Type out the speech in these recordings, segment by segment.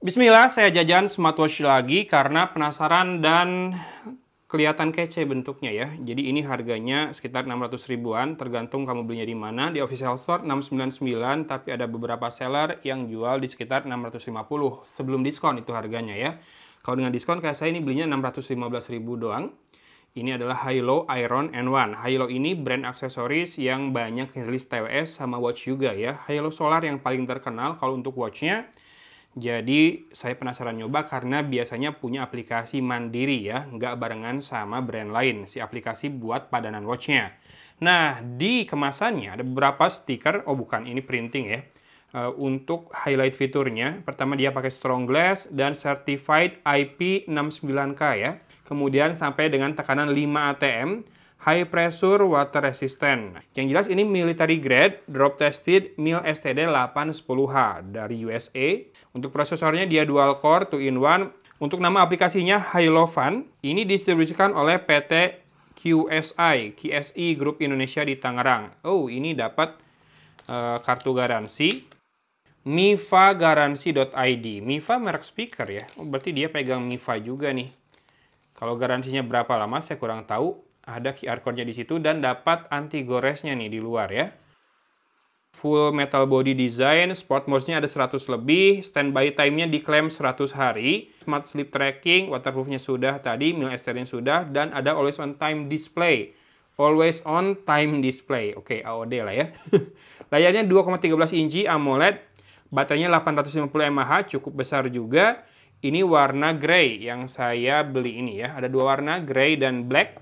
Bismillah, saya jajan smartwatch lagi karena penasaran dan kelihatan kece bentuknya ya. Jadi ini harganya sekitar 600 ribuan, tergantung kamu belinya di mana. Di official store 699, tapi ada beberapa seller yang jual di sekitar 650 sebelum diskon itu harganya ya. Kalau dengan diskon kayak saya ini belinya 615 ribu doang. Ini adalah Hilo Iron N1. Hilo ini brand aksesoris yang banyak rilis TWS sama watch juga ya. Hilo Solar yang paling terkenal kalau untuk watchnya. Jadi saya penasaran nyoba karena biasanya punya aplikasi mandiri ya, nggak barengan sama brand lain, si aplikasi buat padanan watchnya. Nah, di kemasannya ada beberapa stiker, oh bukan, ini printing ya. Untuk highlight fiturnya, pertama dia pakai strong glass dan certified IP69K ya. Kemudian sampai dengan tekanan 5 atm, high pressure water resistant. Yang jelas ini military grade, drop tested, MIL STD 810H dari USA. Untuk prosesornya dia dual core 2-in-1. Untuk nama aplikasinya Hilofan. Ini didistribusikan oleh PT QSI Group Indonesia di Tangerang. Oh, ini dapat kartu garansi. mifagaransi.id. Mifa merek speaker ya. Oh, berarti dia pegang Mifa juga nih. Kalau garansinya berapa lama saya kurang tahu. Ada QR code-nya di situ dan dapat anti goresnya nih di luar ya. Full metal body design, sport mode-nya ada 100 lebih, standby time-nya diklaim 100 hari, smart sleep tracking, waterproof-nya sudah tadi, MIL STD-nya sudah, dan ada always on time display. Always on time display. Oke, AOD lah ya. Layarnya 2,13 inci AMOLED, baterainya 850 mAh, cukup besar juga. Ini warna grey yang saya beli ini ya. Ada dua warna, grey dan black.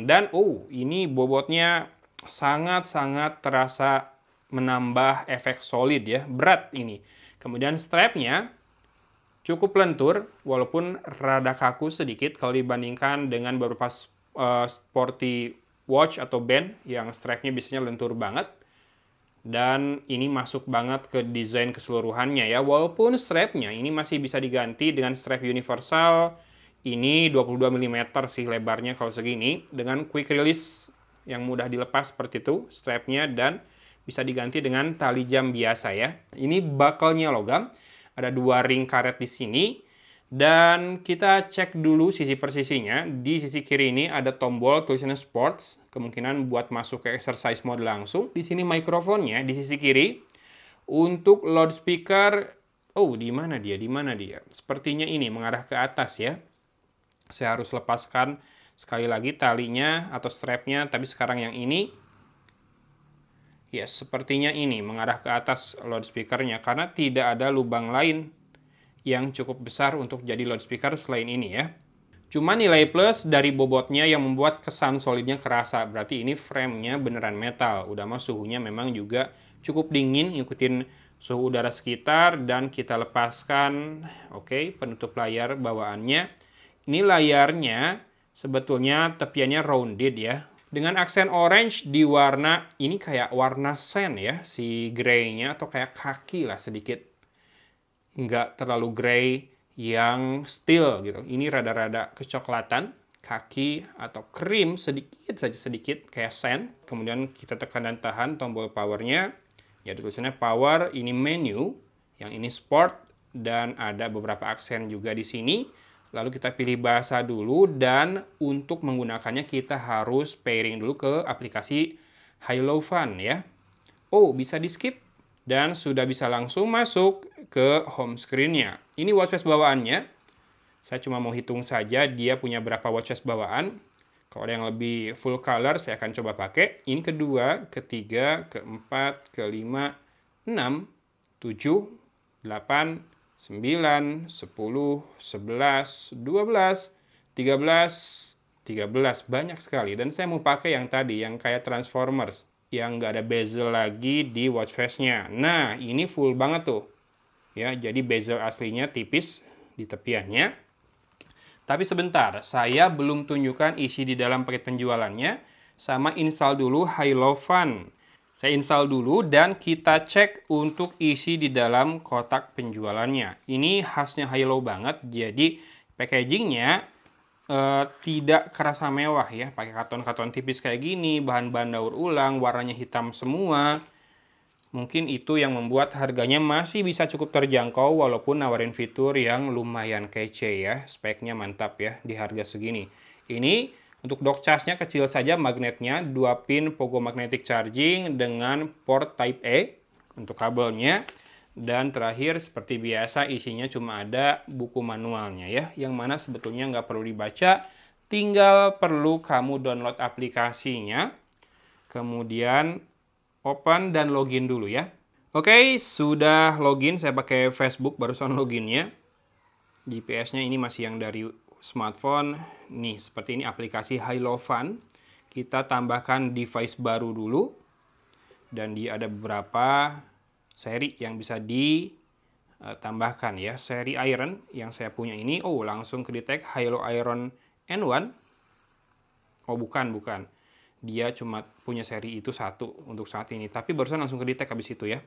Dan ini bobotnya sangat-sangat terasa menambah efek solid ya, berat ini. Kemudian strapnya cukup lentur, walaupun rada kaku sedikit kalau dibandingkan dengan beberapa sporty watch atau band yang strapnya biasanya lentur banget. Dan ini masuk banget ke desain keseluruhannya ya, walaupun strapnya ini masih bisa diganti dengan strap universal. Ini 22 mm sih lebarnya kalau segini, dengan quick release yang mudah dilepas seperti itu strapnya, dan bisa diganti dengan tali jam biasa ya. Ini buckle-nya logam, ada dua ring karet di sini. Dan kita cek dulu sisi persisinya. Di sisi kiri ini ada tombol tulisannya sports, kemungkinan buat masuk ke exercise mode langsung. Di sini mikrofonnya di sisi kiri. Untuk loudspeaker, di mana dia? Di mana dia? Sepertinya ini mengarah ke atas ya. Saya harus lepaskan sekali lagi talinya atau strapnya, tapi sekarang yang ini. Ya, sepertinya ini mengarah ke atas loudspeakernya karena tidak ada lubang lain yang cukup besar untuk jadi loudspeaker selain ini ya. Cuma nilai plus dari bobotnya yang membuat kesan solidnya kerasa. Berarti ini framenya beneran metal. Udah mah suhunya memang juga cukup dingin, ngikutin suhu udara sekitar, dan kita lepaskan. Oke, penutup layar bawaannya. Ini layarnya sebetulnya tepiannya rounded ya. Dengan aksen orange di warna, ini kayak warna sand ya, si grey-nya, atau kayak kaki lah sedikit. Nggak terlalu grey yang steel gitu. Ini rada-rada kecoklatan, kaki atau krim sedikit saja, sedikit kayak sand. Kemudian kita tekan dan tahan tombol powernya. Ya, tulisannya power, ini menu, yang ini sport, dan ada beberapa aksen juga di sini. Lalu kita pilih bahasa dulu, dan untuk menggunakannya kita harus pairing dulu ke aplikasi Hilofan ya. Bisa di skip dan sudah bisa langsung masuk ke home screen-nya. Ini watch face bawaannya. Saya cuma mau hitung saja dia punya berapa watch face bawaan. Kalau ada yang lebih full color saya akan coba pakai. Ini kedua, ketiga, keempat, kelima, 6, 7, 8, 9, 10, 11, 12, 13, 13. Banyak sekali. Dan saya mau pakai yang tadi, yang kayak Transformers. Yang nggak ada bezel lagi di watch face-nya. Nah, ini full banget tuh. Ya, jadi bezel aslinya tipis di tepiannya. Tapi sebentar, saya belum tunjukkan isi di dalam paket penjualannya. Sama install dulu Hilofan. Saya install dulu dan kita cek untuk isi di dalam kotak penjualannya. Ini khasnya Hilo banget, jadi packagingnya tidak kerasa mewah ya. Pakai karton-karton tipis kayak gini, bahan-bahan daur ulang, warnanya hitam semua. Mungkin itu yang membuat harganya masih bisa cukup terjangkau walaupun nawarin fitur yang lumayan kece ya. Speknya mantap ya di harga segini. Ini untuk dock charge-nya kecil saja magnetnya, 2 pin Pogo Magnetic Charging dengan port Type A untuk kabelnya. Dan terakhir seperti biasa isinya cuma ada buku manualnya ya. Yang mana sebetulnya nggak perlu dibaca, tinggal perlu kamu download aplikasinya. Kemudian open dan login dulu ya. Oke, sudah login. Saya pakai Facebook barusan loginnya. GPS-nya ini masih yang dari smartphone. Nih, seperti ini aplikasi HiLoFun. Kita tambahkan device baru dulu. Dan dia ada beberapa seri yang bisa ditambahkan ya. Seri Iron yang saya punya ini, oh langsung kedetek Hilo Iron N1. Oh bukan. Dia cuma punya seri itu satu untuk saat ini. Tapi barusan langsung kedetek habis itu ya.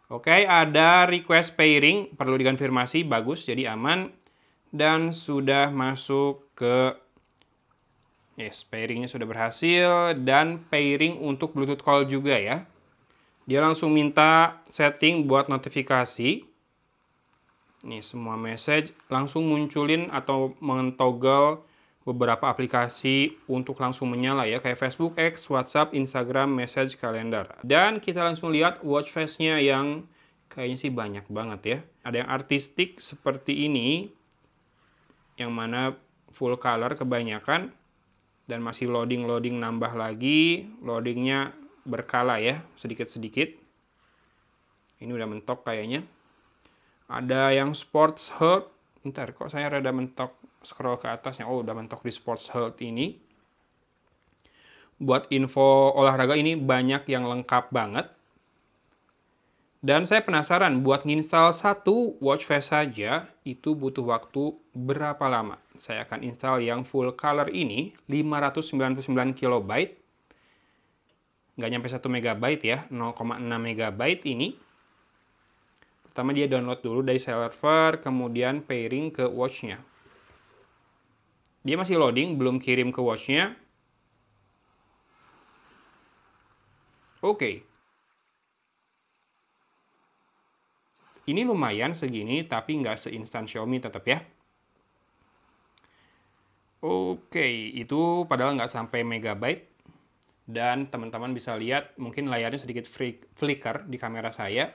Oke, ada request pairing. Perlu dikonfirmasi, bagus, jadi aman. Dan sudah masuk ke... Yes, pairingnya sudah berhasil. Dan pairing untuk Bluetooth call juga ya. Dia langsung minta setting buat notifikasi. Nih, semua message langsung munculin atau mentoggle beberapa aplikasi untuk langsung menyala ya, kayak Facebook, X, WhatsApp, Instagram, Message, Kalender. Dan kita langsung lihat watch face-nya yang kayaknya sih banyak banget ya. Ada yang artistik seperti ini, yang mana full color kebanyakan, dan masih loading nambah lagi, loadingnya berkala ya, sedikit-sedikit. Ini udah mentok kayaknya. Ada yang Sports Health. Bentar, kok saya rada mentok scroll ke atasnya. Oh, udah mentok di Sports Health ini. Buat info olahraga ini banyak yang lengkap banget. Dan saya penasaran, buat nginstal satu watch face saja, itu butuh waktu berapa lama? Saya akan install yang full color ini, 599 KB. Nggak nyampe 1 MB ya, 0,6 MB ini. Pertama dia download dulu dari server, kemudian pairing ke watch-nya. Dia masih loading, belum kirim ke watch-nya. Oke. Ini lumayan segini, tapi nggak seinstan Xiaomi tetap ya. Oke, itu padahal nggak sampai megabyte. Dan teman-teman bisa lihat, mungkin layarnya sedikit flicker di kamera saya.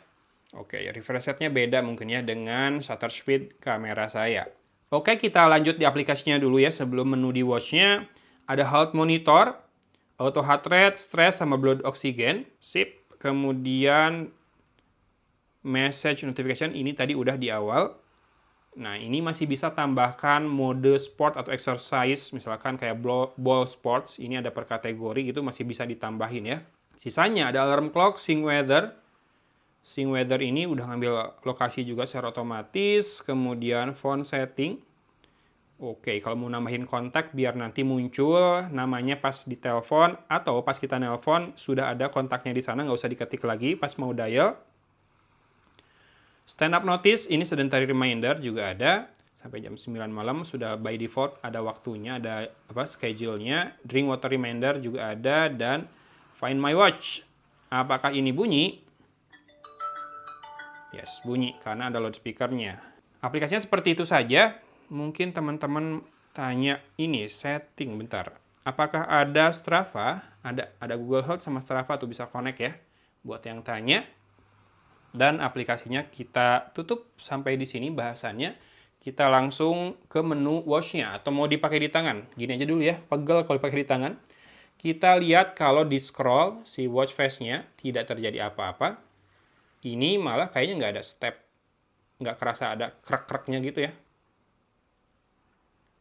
Oke, refresh rate-nya beda mungkin ya dengan shutter speed kamera saya. Oke, kita lanjut di aplikasinya dulu ya sebelum menu di watch-nya. Ada health monitor, auto heart rate, stress, sama blood oxygen. Sip. Kemudian message notification ini tadi udah di awal. Nah, ini masih bisa tambahkan mode sport atau exercise, misalkan kayak ball sports. Ini ada per kategori gitu, masih bisa ditambahin ya. Sisanya ada alarm clock, sync weather. Sync weather ini udah ngambil lokasi juga secara otomatis. Kemudian phone setting. Oke, kalau mau nambahin kontak biar nanti muncul namanya pas di telepon atau pas kita nelpon sudah ada kontaknya di sana, nggak usah diketik lagi pas mau dial. Stand up notice, ini sedentary reminder juga ada. Sampai jam 9 malam sudah by default ada waktunya, ada schedule-nya. Drink water reminder juga ada, dan find my watch. Apakah ini bunyi? Yes, bunyi karena ada loudspeaker-nya. Aplikasinya seperti itu saja. Mungkin teman-teman tanya ini setting bentar. Apakah ada Strava? Ada Google Health sama Strava tuh bisa connect ya. Buat yang tanya. Dan aplikasinya kita tutup sampai di sini bahasannya. Kita langsung ke menu watch-nya atau mau dipakai di tangan. Gini aja dulu ya, pegel kalau dipakai di tangan. Kita lihat kalau di scroll si watch face-nya tidak terjadi apa-apa. Ini malah kayaknya nggak ada step. Nggak kerasa ada krek-kreknya gitu ya.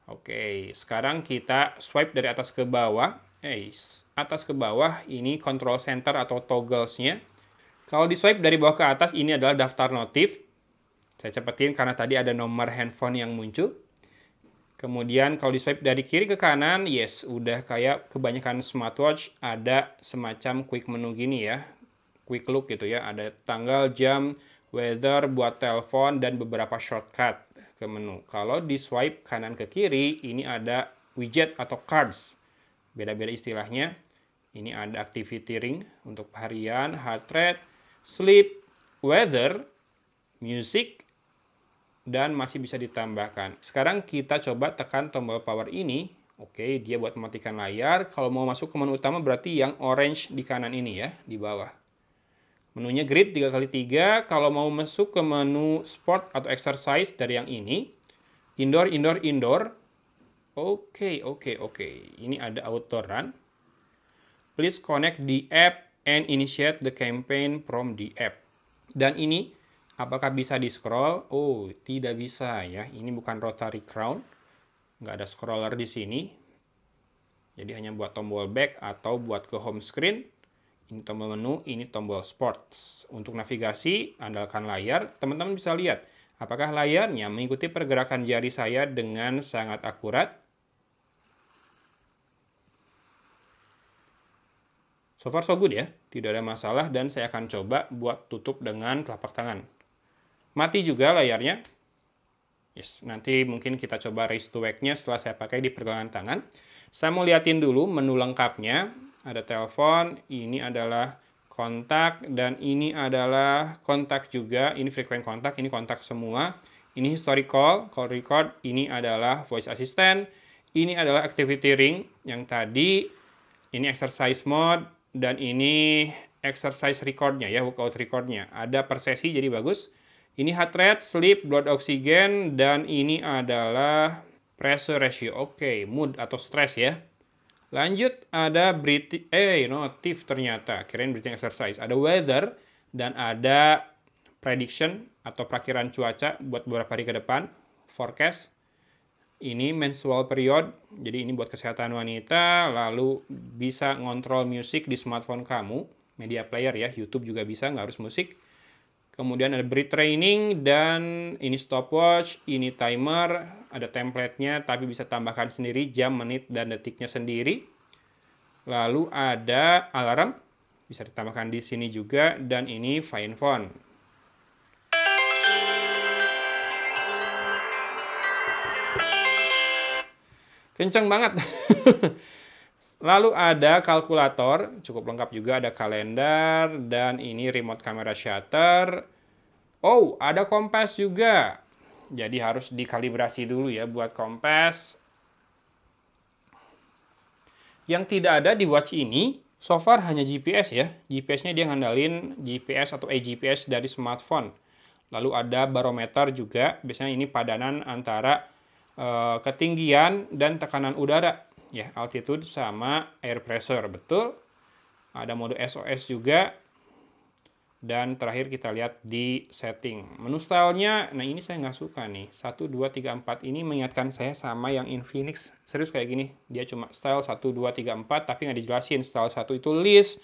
Oke, sekarang kita swipe dari atas ke bawah. Atas ke bawah ini control center atau togglesnya. Kalau di swipe dari bawah ke atas ini adalah daftar notif. Saya cepetin karena tadi ada nomor handphone yang muncul. Kemudian kalau di swipe dari kiri ke kanan, yes, udah kayak kebanyakan smartwatch ada semacam quick menu gini ya. Quick look gitu ya, ada tanggal, jam, weather, buat telepon, dan beberapa shortcut ke menu. Kalau di swipe kanan ke kiri, ini ada widget atau cards. Beda-beda istilahnya. Ini ada activity ring untuk harian, heart rate, sleep, weather, music, dan masih bisa ditambahkan. Sekarang kita coba tekan tombol power ini. Oke, dia buat mematikan layar. Kalau mau masuk ke menu utama berarti yang orange di kanan ini ya, di bawah. Menunya grid 3x3. Kalau mau masuk ke menu sport atau exercise dari yang ini, indoor, indoor, indoor. Oke. Ini ada auto run. Please connect the app and initiate the campaign from the app. Dan ini, apakah bisa di-scroll? Oh, tidak bisa ya. Ini bukan rotary crown. Nggak ada scroller di sini. Jadi hanya buat tombol back atau buat ke home screen. Ini tombol menu, ini tombol sports. Untuk navigasi, andalkan layar. Teman-teman bisa lihat, apakah layarnya mengikuti pergerakan jari saya dengan sangat akurat? So far so good ya, tidak ada masalah dan saya akan coba buat tutup dengan telapak tangan. Mati juga layarnya. Yes, nanti mungkin kita coba raise to wake-nya setelah saya pakai di pergelangan tangan. Saya mau liatin dulu menu lengkapnya. Ada telepon, ini adalah kontak, dan ini adalah kontak juga. Ini frequent kontak, ini kontak semua. Ini history call record, ini adalah voice assistant. Ini adalah activity ring yang tadi. Ini exercise mode. Dan ini exercise recordnya ya, workout recordnya. Ada per sesi jadi bagus. Ini heart rate, sleep, blood oxygen, dan ini adalah pressure ratio. Oke, mood atau stress ya. Lanjut ada breathing, notif ternyata. Kirain breathing exercise. Ada weather dan ada prediction atau perakiran cuaca buat beberapa hari ke depan. Forecast. Ini menstrual period, jadi ini buat kesehatan wanita, lalu bisa ngontrol musik di smartphone kamu, media player ya, YouTube juga bisa, nggak harus musik. Kemudian ada breath training, dan ini stopwatch, ini timer, ada template-nya, tapi bisa tambahkan sendiri jam, menit, dan detiknya sendiri. Lalu ada alarm, bisa ditambahkan di sini juga, dan ini find phone. Kenceng banget. Lalu ada kalkulator, cukup lengkap juga, ada kalender, dan ini remote camera shutter. Oh, ada kompas juga. Jadi harus dikalibrasi dulu ya buat kompas. Yang tidak ada di watch ini, so far hanya GPS ya. GPS-nya dia ngandalin GPS atau eGPS dari smartphone. Lalu ada barometer juga, biasanya ini padanan antara ketinggian dan tekanan udara ya, altitude sama air pressure, betul. Ada mode SOS juga, dan terakhir kita lihat di setting menu stylenya. Nah ini saya nggak suka nih, 1 2 3 4 ini mengingatkan saya sama yang Infinix, serius kayak gini. Dia cuma style 1 2 3 4 tapi nggak dijelasin. Style 1 itu list,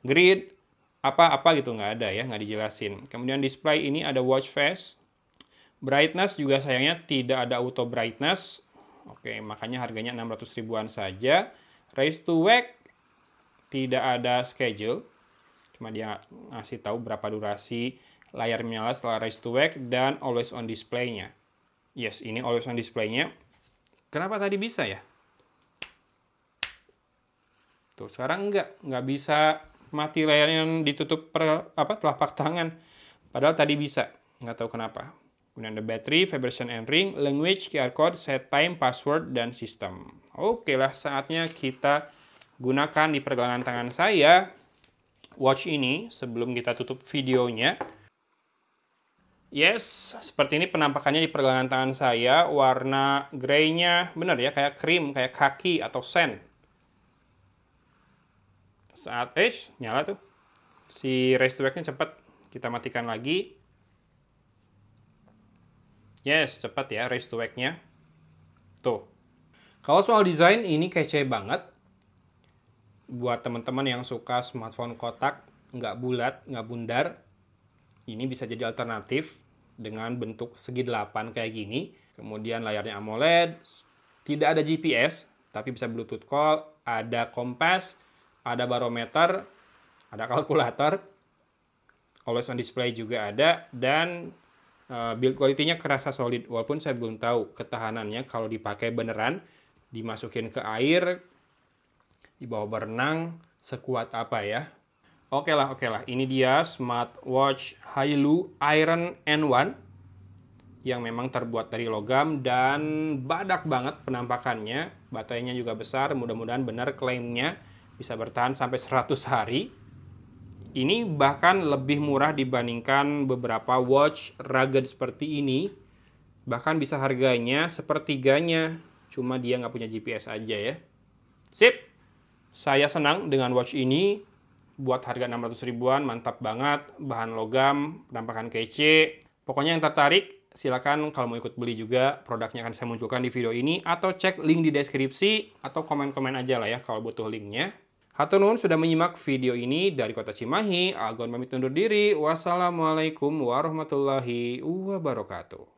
grid, apa-apa gitu, nggak ada ya, nggak dijelasin. Kemudian display ini ada watch face. Brightness juga sayangnya tidak ada auto brightness. Oke, makanya harganya 600 ribuan saja. Raise to wake tidak ada schedule. Cuma dia ngasih tahu berapa durasi layar menyala setelah raise to wake, dan always on display-nya. Yes, ini always on display-nya. Kenapa tadi bisa ya? Tuh, sekarang nggak bisa mati layarnya yang ditutup telapak tangan. Padahal tadi bisa, nggak tahu kenapa. Kemudian ada battery, vibration and ring, language, QR code, set time, password, dan sistem. Oke lah, saatnya kita gunakan di pergelangan tangan saya watch ini sebelum kita tutup videonya. Yes, seperti ini penampakannya di pergelangan tangan saya. Warna grey-nya bener ya, kayak krim, kayak kaki atau sand. Saat nyala tuh. Si raise to wake-nya cepat. Kita matikan lagi. Yes, cepat ya raise to wake-nya. Tuh. Kalau soal desain ini kece banget. Buat teman-teman yang suka smartphone kotak, nggak bulat, nggak bundar, ini bisa jadi alternatif dengan bentuk segi 8 kayak gini. Kemudian layarnya AMOLED, tidak ada GPS, tapi bisa Bluetooth call, ada kompas, ada barometer, ada kalkulator, always on display juga ada, dan build quality-nya kerasa solid, walaupun saya belum tahu ketahanannya kalau dipakai beneran, dimasukin ke air, dibawa berenang, sekuat apa ya. Oke lah. Ini dia smartwatch Hailu Iron N1 yang memang terbuat dari logam dan badak banget penampakannya. Baterainya juga besar, mudah-mudahan benar klaimnya bisa bertahan sampai 100 hari. Ini bahkan lebih murah dibandingkan beberapa watch rugged seperti ini. Bahkan bisa harganya sepertiganya. Cuma dia nggak punya GPS aja ya. Sip! Saya senang dengan watch ini. Buat harga 600 ribuan, mantap banget. Bahan logam, penampakan kece. Pokoknya yang tertarik, silakan kalau mau ikut beli juga. Produknya akan saya munculkan di video ini. Atau cek link di deskripsi. Atau komen-komen aja lah ya kalau butuh linknya. Hatur nuhun sudah menyimak video ini dari Kota Cimahi. Agon pamit undur diri. Wassalamualaikum warahmatullahi wabarakatuh.